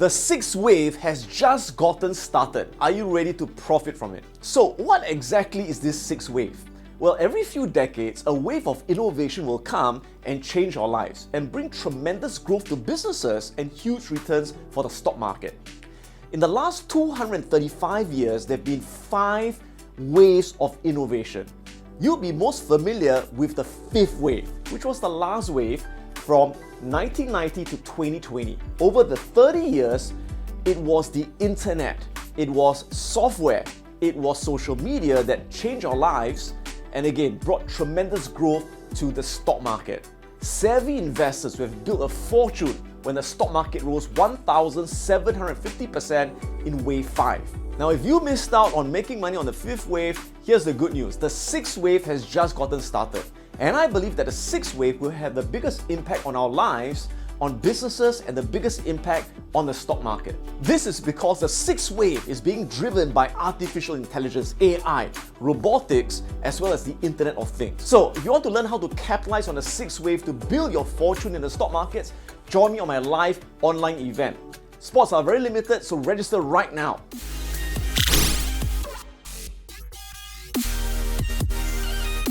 The sixth wave has just gotten started. Are you ready to profit from it? So what exactly is this sixth wave? Well, every few decades, a wave of innovation will come and change our lives and bring tremendous growth to businesses and huge returns for the stock market. In the last 235 years, there have been 5 waves of innovation. You'll be most familiar with the fifth wave, which was the last wave from 1990 to 2020. Over the 30 years, it was the internet, it was software, it was social media that changed our lives and again brought tremendous growth to the stock market. Savvy investors who have built a fortune when the stock market rose 1,750% in wave 5. Now, if you missed out on making money on the fifth wave, here's the good news. The sixth wave has just gotten started. And I believe that the sixth wave will have the biggest impact on our lives, on businesses, and the biggest impact on the stock market. This is because the sixth wave is being driven by artificial intelligence, AI, robotics, as well as the Internet of Things. So, if you want to learn how to capitalize on the sixth wave to build your fortune in the stock markets, join me on my live online event. Spots are very limited, so register right now.